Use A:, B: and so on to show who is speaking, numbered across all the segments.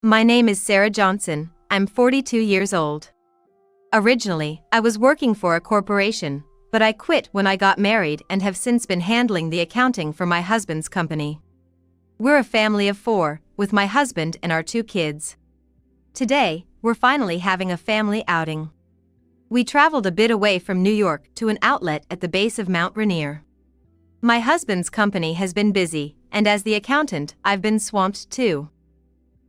A: My name is Sarah Johnson. I'm 42 years old. Originally, I was working for a corporation, but I quit when I got married and have since been handling the accounting for my husband's company. We're a family of 4, with my husband and our 2 kids. Today, we're finally having a family outing. We traveled a bit away from New York to an outlet at the base of Mount Rainier. My husband's company has been busy, and as the accountant, I've been swamped too.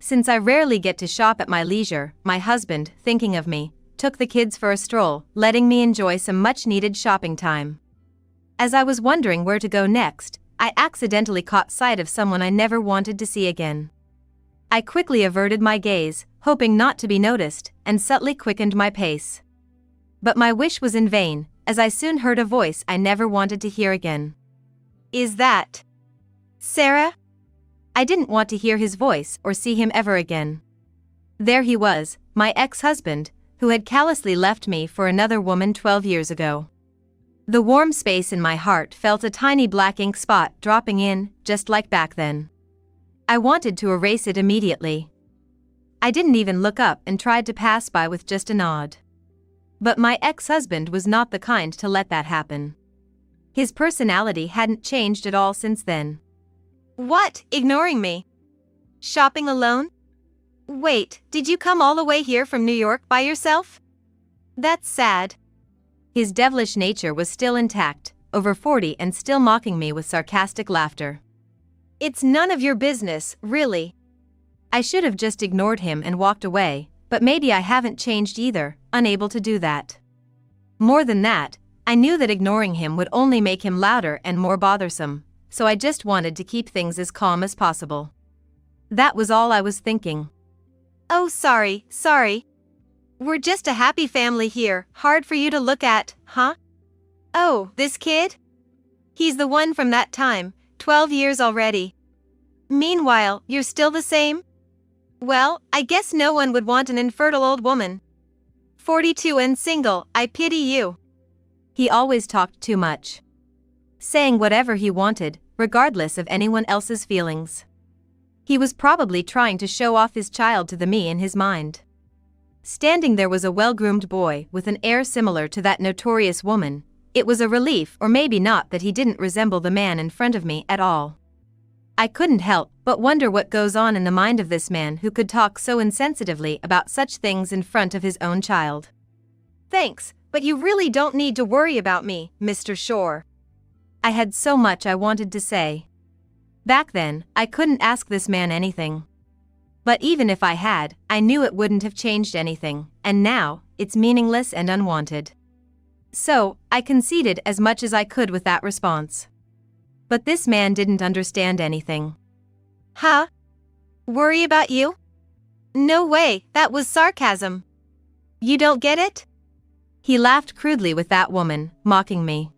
A: Since I rarely get to shop at my leisure, my husband, thinking of me, took the kids for a stroll, letting me enjoy some much-needed shopping time. As I was wondering where to go next, I accidentally caught sight of someone I never wanted to see again. I quickly averted my gaze, hoping not to be noticed, and subtly quickened my pace. But my wish was in vain, as I soon heard a voice I never wanted to hear again. "Is that Sarah?" I didn't want to hear his voice or see him ever again. There he was, my ex-husband, who had callously left me for another woman 12 years ago. The warm space in my heart felt a tiny black ink spot dropping in, just like back then. I wanted to erase it immediately. I didn't even look up and tried to pass by with just a nod. But my ex-husband was not the kind to let that happen. His personality hadn't changed at all since then. "What, ignoring me? Shopping alone? Wait, did you come all the way here from New York by yourself? That's sad." His devilish nature was still intact, over 40 and still mocking me with sarcastic laughter. "It's none of your business, really." I should have just ignored him and walked away, but maybe I haven't changed either, unable to do that. More than that, I knew that ignoring him would only make him louder and more bothersome, so I just wanted to keep things as calm as possible. That was all I was thinking. "Oh, sorry. We're just a happy family here, hard for you to look at, huh? Oh, this kid? He's the one from that time, 12 years already. Meanwhile, you're still the same? Well, I guess no one would want an infertile old woman. 42 and single, I pity you." He always talked too much, saying whatever he wanted, regardless of anyone else's feelings. He was probably trying to show off his child to the me in his mind. Standing there was a well-groomed boy with an air similar to that notorious woman. It was a relief, or maybe not, that he didn't resemble the man in front of me at all. I couldn't help but wonder what goes on in the mind of this man who could talk so insensitively about such things in front of his own child. "Thanks, but you really don't need to worry about me, Mr. Shore." I had so much I wanted to say. Back then, I couldn't ask this man anything. But even if I had, I knew it wouldn't have changed anything, and now, it's meaningless and unwanted. So, I conceded as much as I could with that response. But this man didn't understand anything. "Huh? Worry about you? No way, that was sarcasm. You don't get it?" He laughed crudely with that woman, mocking me.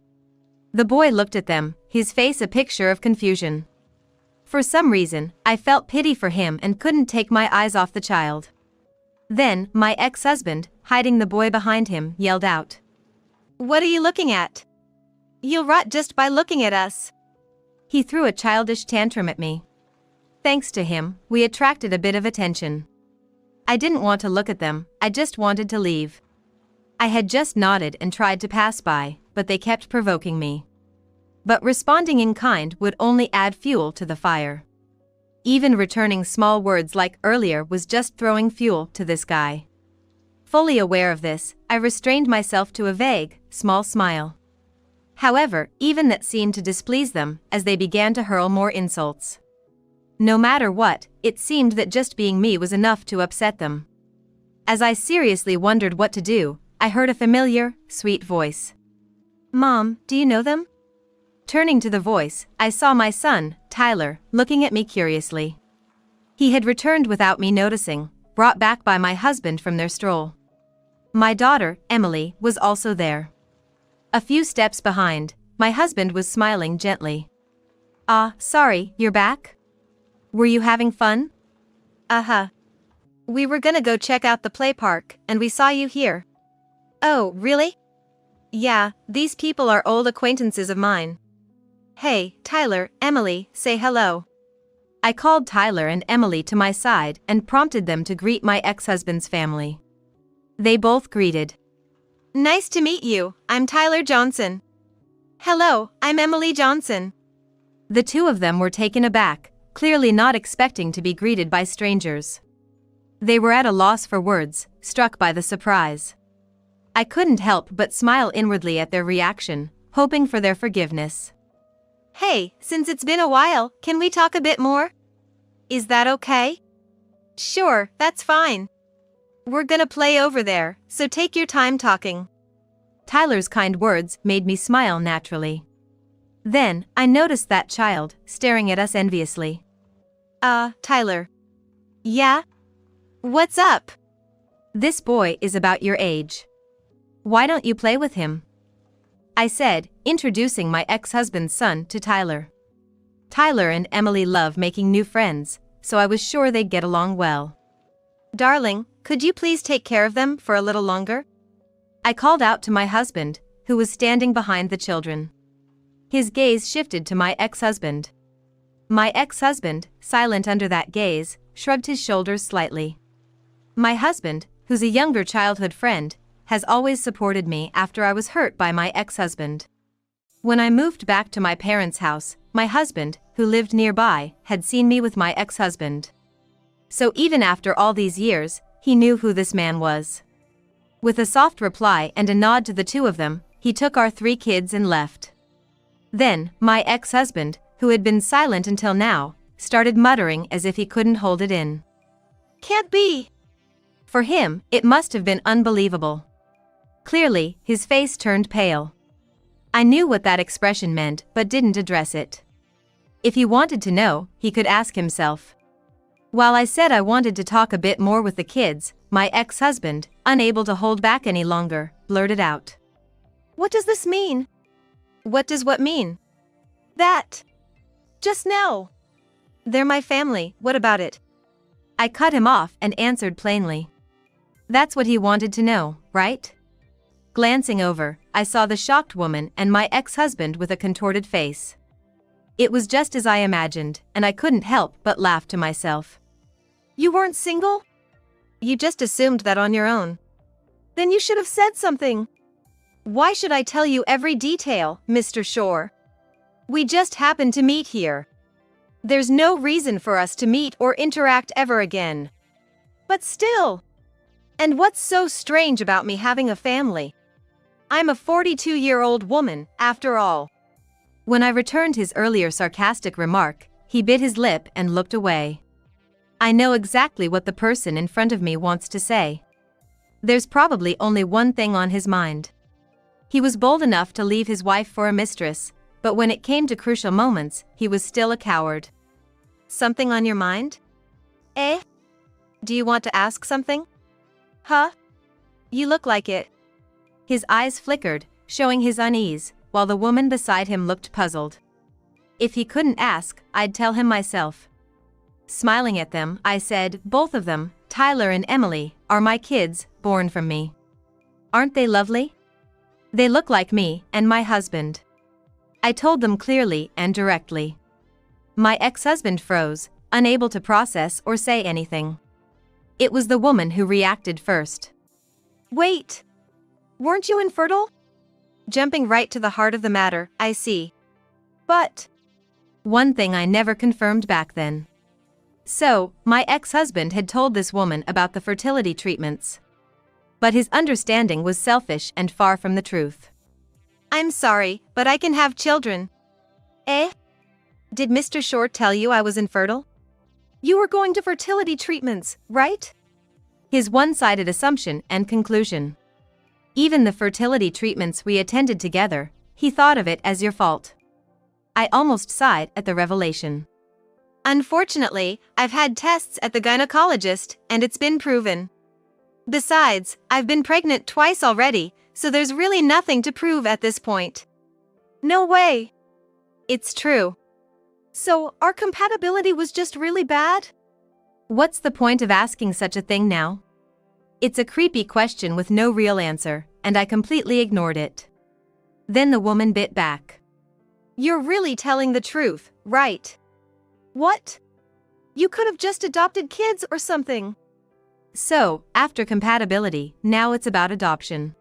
A: The boy looked at them, his face a picture of confusion. For some reason, I felt pity for him and couldn't take my eyes off the child. Then, my ex-husband, hiding the boy behind him, yelled out, "What are you looking at? You'll rot just by looking at us." He threw a childish tantrum at me. Thanks to him, we attracted a bit of attention. I didn't want to look at them, I just wanted to leave. I had just nodded and tried to pass by, but they kept provoking me. But responding in kind would only add fuel to the fire. Even returning small words like earlier was just throwing fuel to this guy. Fully aware of this, I restrained myself to a vague, small smile. However, even that seemed to displease them, as they began to hurl more insults. No matter what, it seemed that just being me was enough to upset them. As I seriously wondered what to do, I heard a familiar, sweet voice. "Mom, do you know them?" Turning to the voice, I saw my son, Tyler, looking at me curiously. He had returned without me noticing, brought back by my husband from their stroll. My daughter, Emily, was also there. A few steps behind, my husband was smiling gently. "Ah, sorry, you're back? Were you having fun?" "Uh-huh. We were gonna go check out the play park, and we saw you here." "Oh, really?" "Yeah, these people are old acquaintances of mine. Hey, Tyler, Emily, say hello." I called Tyler and Emily to my side and prompted them to greet my ex-husband's family. They both greeted. "Nice to meet you, I'm Tyler Johnson." "Hello, I'm Emily Johnson." The two of them were taken aback, clearly not expecting to be greeted by strangers. They were at a loss for words, struck by the surprise. I couldn't help but smile inwardly at their reaction, hoping for their forgiveness. "Hey, since it's been a while, can we talk a bit more? Is that okay?" "Sure, that's fine. We're gonna play over there, so take your time talking." Tyler's kind words made me smile naturally. Then, I noticed that child, staring at us enviously. Tyler. Yeah? What's up?" "This boy is about your age. Why don't you play with him?" I said, introducing my ex-husband's son to Tyler. Tyler and Emily love making new friends, so I was sure they'd get along well. "Darling, could you please take care of them for a little longer?" I called out to my husband, who was standing behind the children. His gaze shifted to my ex-husband. My ex-husband, silent under that gaze, shrugged his shoulders slightly. My husband, who's a younger childhood friend, has always supported me after I was hurt by my ex-husband. When I moved back to my parents' house, my husband, who lived nearby, had seen me with my ex-husband. So even after all these years, he knew who this man was. With a soft reply and a nod to the two of them, he took our 3 kids and left. Then, my ex-husband, who had been silent until now, started muttering as if he couldn't hold it in. "Can't be." For him, it must have been unbelievable. Clearly, his face turned pale. I knew what that expression meant but didn't address it. If he wanted to know, he could ask himself. While I said I wanted to talk a bit more with the kids, my ex-husband, unable to hold back any longer, blurted out. "What does this mean?" "What does what mean?" "That. Just now. They're my family, what about it?" I cut him off and answered plainly. That's what he wanted to know, right? Glancing over, I saw the shocked woman and my ex-husband with a contorted face. It was just as I imagined, and I couldn't help but laugh to myself. "You weren't single? You just assumed that on your own. Then you should have said something. Why should I tell you every detail, Mr. Shore? We just happened to meet here. There's no reason for us to meet or interact ever again. But still. And what's so strange about me having a family? I'm a 42-year-old woman, after all." When I returned his earlier sarcastic remark, he bit his lip and looked away. I know exactly what the person in front of me wants to say. There's probably only one thing on his mind. He was bold enough to leave his wife for a mistress, but when it came to crucial moments, he was still a coward. "Something on your mind? Eh? Do you want to ask something? Huh? You look like it." His eyes flickered, showing his unease, while the woman beside him looked puzzled. If he couldn't ask, I'd tell him myself. Smiling at them, I said, "Both of them, Tyler and Emily, are my kids, born from me. Aren't they lovely? They look like me and my husband." I told them clearly and directly. My ex-husband froze, unable to process or say anything. It was the woman who reacted first. "Wait! Weren't you infertile?" Jumping right to the heart of the matter, I see. But one thing I never confirmed back then. So, my ex-husband had told this woman about the fertility treatments. But his understanding was selfish and far from the truth. "I'm sorry, but I can have children." "Eh? Did Mr. Shore tell you I was infertile? You were going to fertility treatments, right?" His one-sided assumption and conclusion. Even the fertility treatments we attended together, he thought of it as your fault. I almost sighed at the revelation. "Unfortunately, I've had tests at the gynecologist, and it's been proven. Besides, I've been pregnant twice already, so there's really nothing to prove at this point." "No way." "It's true." "So, our compatibility was just really bad?" What's the point of asking such a thing now? It's a creepy question with no real answer, and I completely ignored it. Then the woman bit back. "You're really telling the truth, right?" "What?
B: You could have just adopted kids or something.
A: So, after compatibility, now it's about adoption.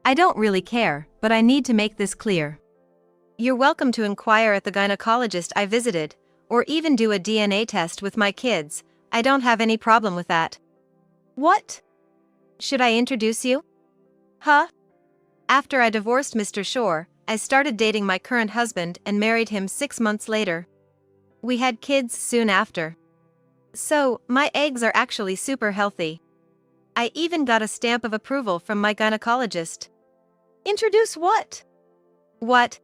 A: I don't really care, but I need to make this clear. You're welcome to inquire at the gynecologist I visited, or even do a DNA test with my kids. I don't have any problem with that.
B: What?
A: Should I introduce you?
B: Huh?
A: After I divorced Mr. Shore, I started dating my current husband and married him 6 months later. We had kids soon after. So, my eggs are actually super healthy. I even got a stamp of approval from my gynecologist.
B: Introduce what?
A: What?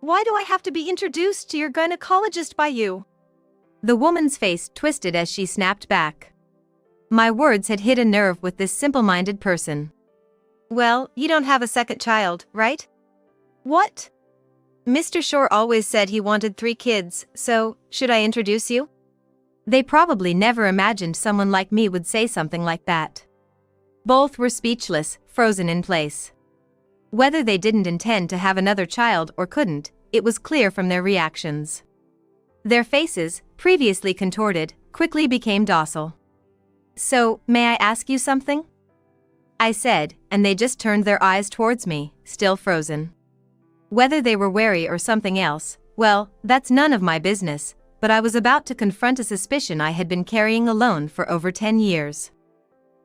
B: Why do I have to be introduced to your gynecologist by you?
A: The woman's face twisted as she snapped back. My words had hit a nerve with this simple-minded person. Well, you don't have a second child, right?
B: What?
A: Mr. Shore always said he wanted 3 kids, so, should I introduce you? They probably never imagined someone like me would say something like that. Both were speechless, frozen in place. Whether they didn't intend to have another child or couldn't, it was clear from their reactions. Their faces, previously contorted, quickly became docile. So, may I ask you something? I said, and they just turned their eyes towards me, still frozen. Whether they were wary or something else, well, that's none of my business, but I was about to confront a suspicion I had been carrying alone for over 10 years.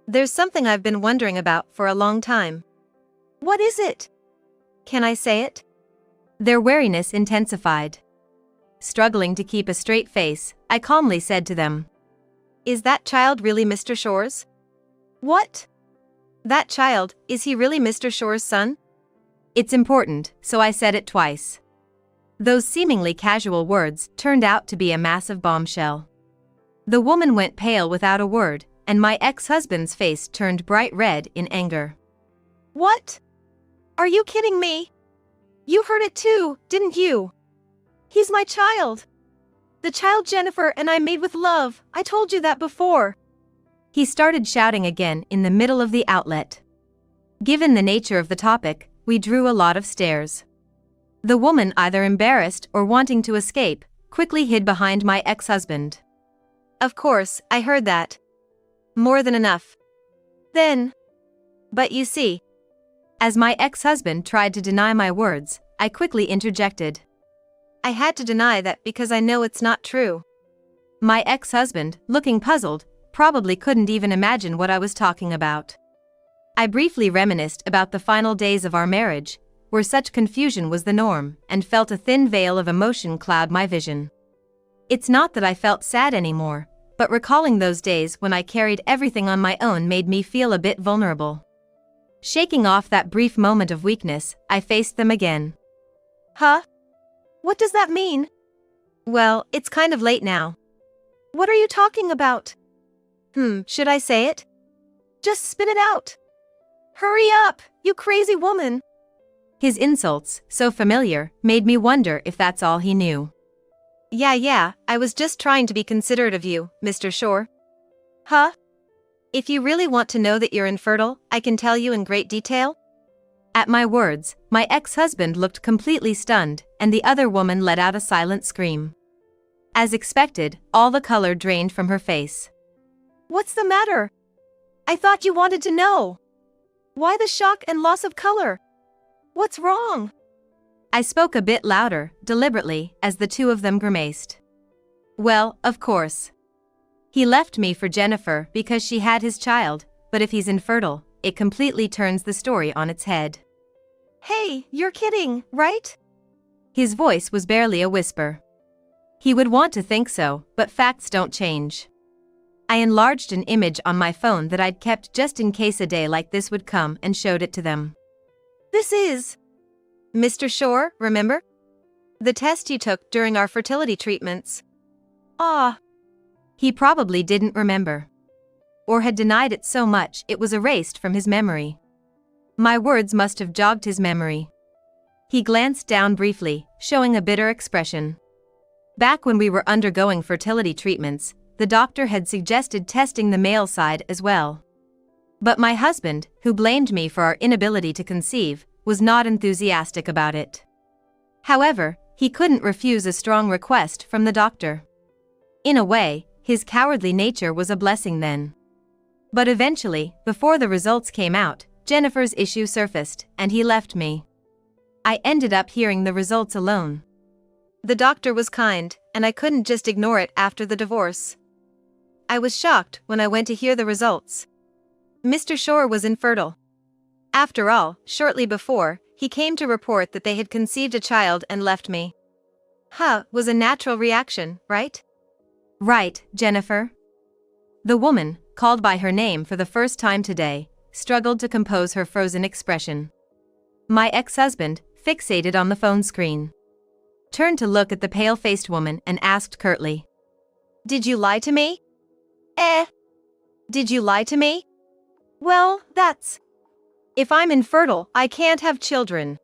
A: There's something I've been wondering about for a long time.
B: What is it?
A: Can I say it? Their wariness intensified. Struggling to keep a straight face, I calmly said to them, "Is that child really Mr. Shore's?"
B: What?
A: That child, is he really Mr. Shore's son? It's important, so I said it twice. Those seemingly casual words turned out to be a massive bombshell. The woman went pale without a word, and my ex-husband's face turned bright red in anger.
B: What? Are you kidding me? You heard it too, didn't you? He's my child. The child Jennifer and I made with love, I told you that before.
A: He started shouting again in the middle of the outlet. Given the nature of the topic, we drew a lot of stares. The woman, either embarrassed or wanting to escape, quickly hid behind my ex-husband. Of course, I heard that. More than enough.
B: Then.
A: But you see. As my ex-husband tried to deny my words, I quickly interjected. I had to deny that because I know it's not true. My ex-husband, looking puzzled, probably couldn't even imagine what I was talking about. I briefly reminisced about the final days of our marriage, where such confusion was the norm, and felt a thin veil of emotion cloud my vision. It's not that I felt sad anymore, but recalling those days when I carried everything on my own made me feel a bit vulnerable. Shaking off that brief moment of weakness, I faced them again.
B: Huh? What does that mean?
A: Well, it's kind of late now.
B: What are you talking about?
A: Should I say it?
B: Just spit it out. Hurry up, you crazy woman.
A: His insults, so familiar, made me wonder if that's all he knew. Yeah, I was just trying to be considerate of you, Mr. Shore.
B: Huh?
A: If you really want to know that you're infertile, I can tell you in great detail. At my words, my ex-husband looked completely stunned, and the other woman let out a silent scream. As expected, all the color drained from her face.
B: What's the matter? I thought you wanted to know. Why the shock and loss of color? What's wrong?
A: I spoke a bit louder, deliberately, as the two of them grimaced. Well, of course. He left me for Jennifer because she had his child, but if he's infertile, it completely turns the story on its head.
B: Hey, you're kidding, right?
A: His voice was barely a whisper. He would want to think so, but facts don't change. I enlarged an image on my phone that I'd kept just in case a day like this would come and showed it to them.
B: This is
A: Mr. Shore, remember? The test you took during our fertility treatments.
B: Ah.
A: He probably didn't remember. Or had denied it so much it was erased from his memory. My words must have jogged his memory. He glanced down briefly, showing a bitter expression. Back when we were undergoing fertility treatments, the doctor had suggested testing the male side as well. But my husband, who blamed me for our inability to conceive, was not enthusiastic about it. However, he couldn't refuse a strong request from the doctor. In a way, his cowardly nature was a blessing then. But eventually, before the results came out, Jennifer's issue surfaced, and he left me. I ended up hearing the results alone.
B: The doctor was kind, and I couldn't just ignore it after the divorce. I was shocked when I went to hear the results. Mr. Shore was infertile. After all, shortly before, he came to report that they had conceived a child and left me. Was a natural reaction, right?
A: Right, Jennifer? The woman, called by her name for the first time today, struggled to compose her frozen expression. My ex-husband, fixated on the phone screen, turned to look at the pale-faced woman and asked curtly,
B: "Did you lie to me?" Did you lie to me? Well, that's... If I'm infertile, I can't have children.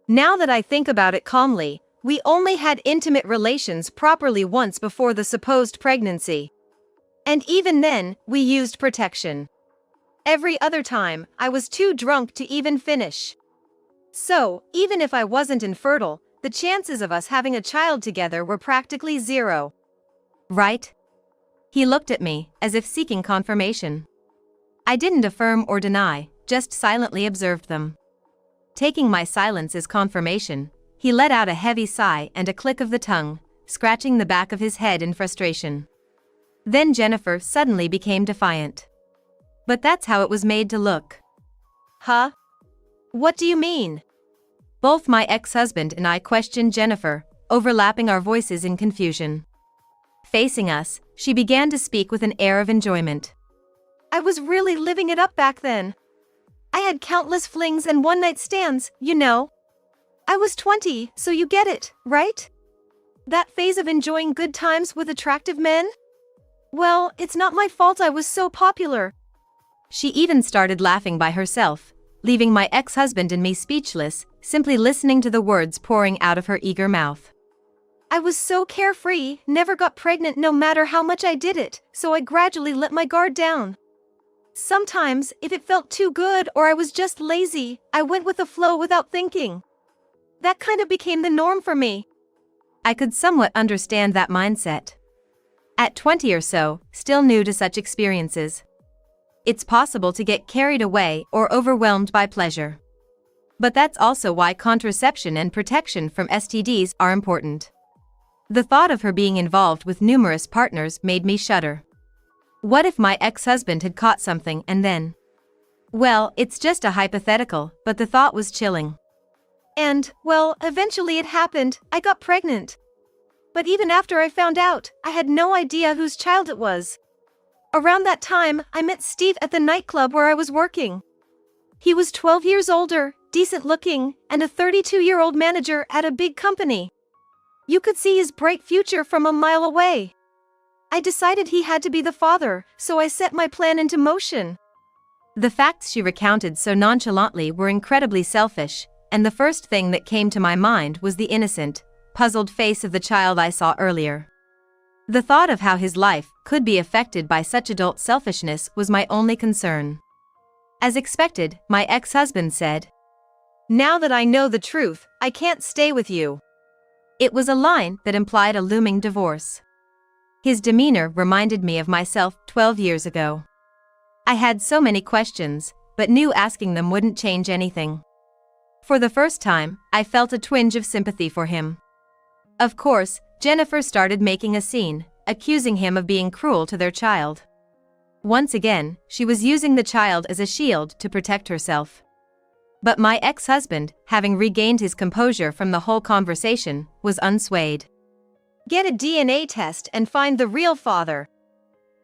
B: Now that I think about it calmly, we only had intimate relations properly once before the supposed pregnancy. And even then, we used protection. Every other time, I was too drunk to even finish. So, even if I wasn't infertile, the chances of us having a child together were practically zero.
A: Right? He looked at me, as if seeking confirmation. I didn't affirm or deny, just silently observed them. Taking my silence as confirmation, he let out a heavy sigh and a click of the tongue, scratching the back of his head in frustration. Then Jennifer suddenly became defiant. But that's how it was made to look.
B: What do you mean?
A: Both my ex-husband and I questioned Jennifer, overlapping our voices in confusion. Facing us, she began to speak with an air of enjoyment.
B: I was really living it up back then. I had countless flings and one-night stands, you know. I was 20, so you get it, right? That phase of enjoying good times with attractive men? Well, it's not my fault I was so popular.
A: She even started laughing by herself, leaving my ex-husband and me speechless, simply listening to the words pouring out of her eager mouth.
B: I was so carefree, never got pregnant no matter how much I did it, so I gradually let my guard down. Sometimes, if it felt too good or I was just lazy, I went with the flow without thinking. That kind of became the norm for me.
A: I could somewhat understand that mindset. At 20 or so, still new to such experiences, it's possible to get carried away or overwhelmed by pleasure. But that's also why contraception and protection from STDs are important. The thought of her being involved with numerous partners made me shudder. What if my ex-husband had caught something and then? Well, it's just a hypothetical, but the thought was chilling.
B: And, well, eventually it happened, I got pregnant. But even after I found out, I had no idea whose child it was. Around that time, I met Steve at the nightclub where I was working. He was 12 years older, decent looking, and a 32-year-old manager at a big company. You could see his bright future from a mile away. I decided he had to be the father, so I set my plan into motion.
A: The facts she recounted so nonchalantly were incredibly selfish, and the first thing that came to my mind was the innocent, puzzled face of the child I saw earlier. The thought of how his life could be affected by such adult selfishness was my only concern. As expected, my ex-husband said,
B: "Now that I know the truth, I can't stay with you."
A: It was a line that implied a looming divorce. His demeanor reminded me of myself 12 years ago. I had so many questions, but knew asking them wouldn't change anything. For the first time, I felt a twinge of sympathy for him. Of course, Jennifer started making a scene, accusing him of being cruel to their child. Once again, she was using the child as a shield to protect herself. But my ex-husband, having regained his composure from the whole conversation, was unswayed.
B: "Get a DNA test and find the real father.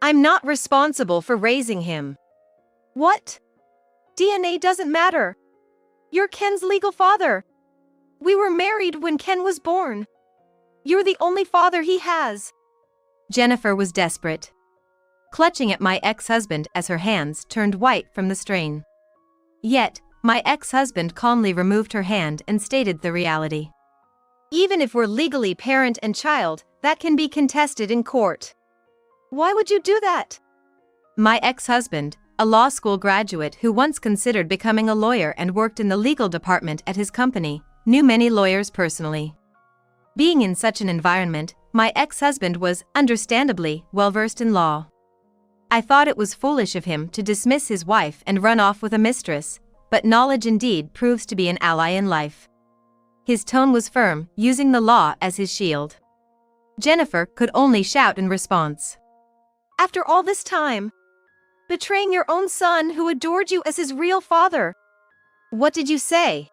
B: I'm not responsible for raising him." "What? DNA doesn't matter. You're Ken's legal father. We were married when Ken was born. You're the only father he has."
A: Jennifer was desperate, clutching at my ex-husband as her hands turned white from the strain. Yet, my ex-husband calmly removed her hand and stated the reality.
B: "Even if we're legally parent and child, that can be contested in court." "Why would you do that?"
A: My ex-husband, a law school graduate who once considered becoming a lawyer and worked in the legal department at his company, knew many lawyers personally. Being in such an environment, my ex-husband was, understandably, well-versed in law. I thought it was foolish of him to dismiss his wife and run off with a mistress, but knowledge indeed proves to be an ally in life. His tone was firm, using the law as his shield. Jennifer could only shout in response.
B: After all this time, betraying your own son who adored you as his real father. What did you say?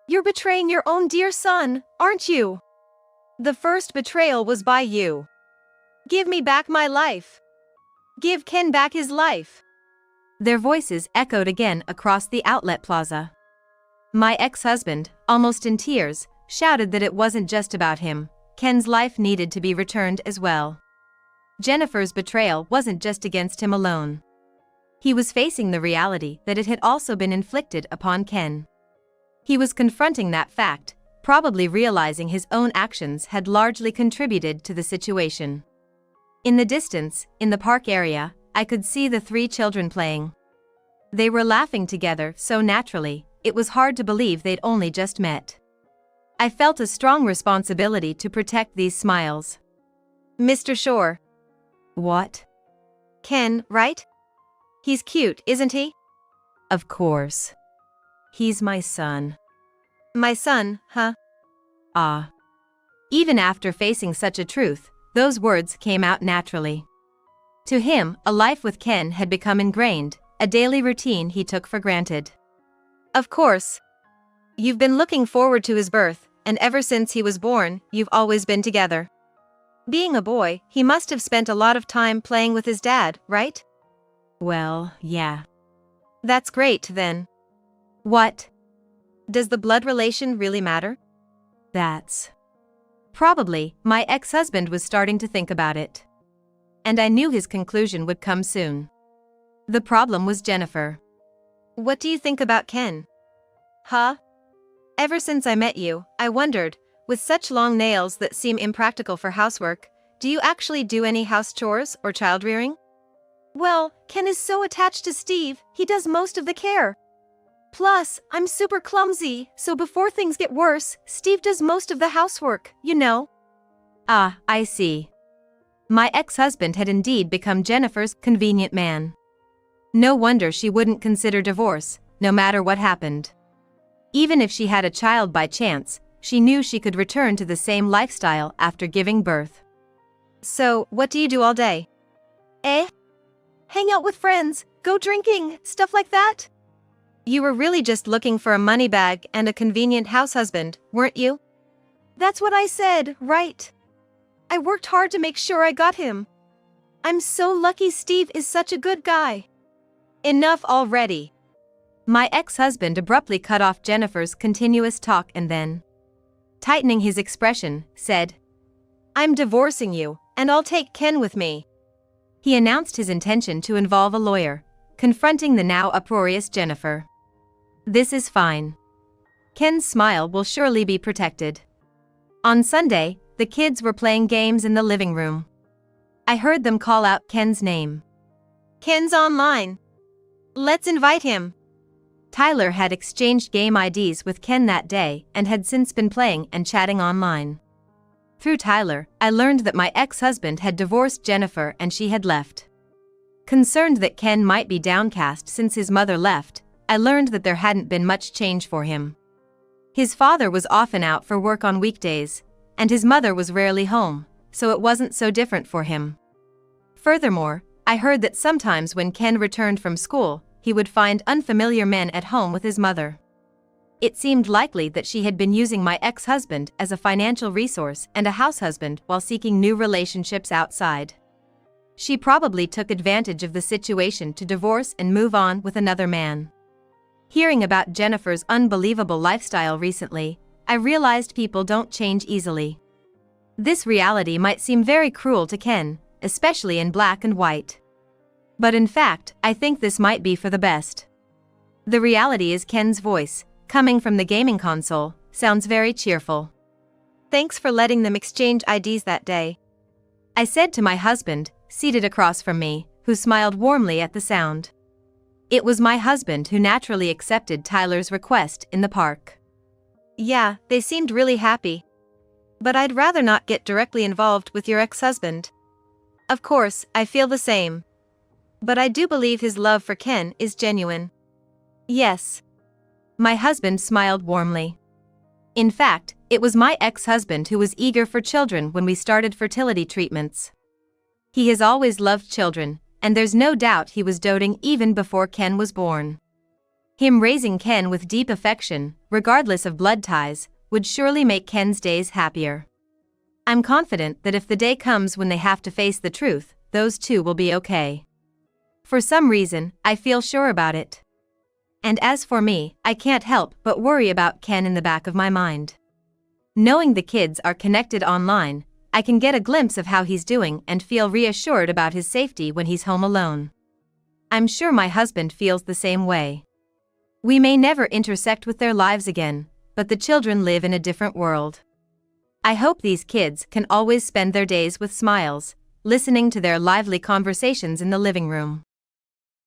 B: You're betraying your own dear son, aren't you? The first betrayal was by you. Give me back my life. Give Ken back his life.
A: Their voices echoed again across the outlet plaza. My ex-husband, almost in tears, shouted that it wasn't just about him. Ken's life needed to be returned as well. Jennifer's betrayal wasn't just against him alone. He was facing the reality that it had also been inflicted upon Ken. He was confronting that fact, probably realizing his own actions had largely contributed to the situation. In the distance, in the park area, I could see the 3 children playing. They were laughing together so naturally, it was hard to believe they'd only just met. I felt a strong responsibility to protect these smiles.
B: Mr. Shore.
A: What?
B: Ken, right? He's cute, isn't he?
A: Of course. He's my son.
B: My son, huh?
A: Ah. Even after facing such a truth, those words came out naturally. To him, a life with Ken had become ingrained, a daily routine he took for granted.
B: Of course. You've been looking forward to his birth, and ever since he was born, you've always been together. Being a boy, he must have spent a lot of time playing with his dad, right?
A: Well, yeah.
B: That's great, then.
A: What?
B: Does the blood relation really matter?
A: That's... Probably, my ex-husband was starting to think about it. And I knew his conclusion would come soon. The problem was Jennifer.
B: What do you think about Ken? Huh? Ever since I met you, I wondered, with such long nails that seem impractical for housework, do you actually do any house chores or child rearing? Well, Ken is so attached to Steve, he does most of the care. Plus, I'm super clumsy, so before things get worse, Steve does most of the housework, you know.
A: Ah, I see. My ex-husband had indeed become Jennifer's convenient man. No wonder she wouldn't consider divorce, no matter what happened. Even if she had a child by chance, she knew she could return to the same lifestyle after giving birth.
B: So, what do you do all day? Hang out with friends, go drinking, stuff like that? You were really just looking for a money bag and a convenient house husband, weren't you? That's what I said, right? I worked hard to make sure I got him. I'm so lucky Steve is such a good guy. Enough already.
A: My ex-husband abruptly cut off Jennifer's continuous talk and then, tightening his expression, said,
B: I'm divorcing you, and I'll take Ken with me.
A: He announced his intention to involve a lawyer, confronting the now uproarious Jennifer. This is fine. Ken's smile will surely be protected. On Sunday, the kids were playing games in the living room. I heard them call out Ken's name.
B: Ken's online. Let's invite him.
A: Tyler had exchanged game IDs with Ken that day and had since been playing and chatting online. Through Tyler, I learned that my ex-husband had divorced Jennifer and she had left. Concerned that Ken might be downcast since his mother left, I learned that there hadn't been much change for him. His father was often out for work on weekdays, and his mother was rarely home, so it wasn't so different for him. Furthermore, I heard that sometimes when Ken returned from school, he would find unfamiliar men at home with his mother. It seemed likely that she had been using my ex-husband as a financial resource and a house husband while seeking new relationships outside. She probably took advantage of the situation to divorce and move on with another man. Hearing about Jennifer's unbelievable lifestyle recently, I realized people don't change easily. This reality might seem very cruel to Ken, especially in black and white. But in fact, I think this might be for the best. The reality is Ken's voice, coming from the gaming console, sounds very cheerful.
B: Thanks for letting them exchange IDs that day.
A: I said to my husband, seated across from me, who smiled warmly at the sound. It was my husband who naturally accepted Tyler's request in the park.
B: Yeah, they seemed really happy. But I'd rather not get directly involved with your ex-husband. Of course, I feel the same. But I do believe his love for Ken is genuine.
A: Yes. My husband smiled warmly. In fact, it was my ex-husband who was eager for children when we started fertility treatments. He has always loved children, and there's no doubt he was doting even before Ken was born. Him raising Ken with deep affection, regardless of blood ties, would surely make Ken's days happier. I'm confident that if the day comes when they have to face the truth, those two will be okay. For some reason, I feel sure about it. And as for me, I can't help but worry about Ken in the back of my mind. Knowing the kids are connected online, I can get a glimpse of how he's doing and feel reassured about his safety when he's home alone. I'm sure my husband feels the same way. We may never intersect with their lives again, but the children live in a different world. I hope these kids can always spend their days with smiles, listening to their lively conversations in the living room.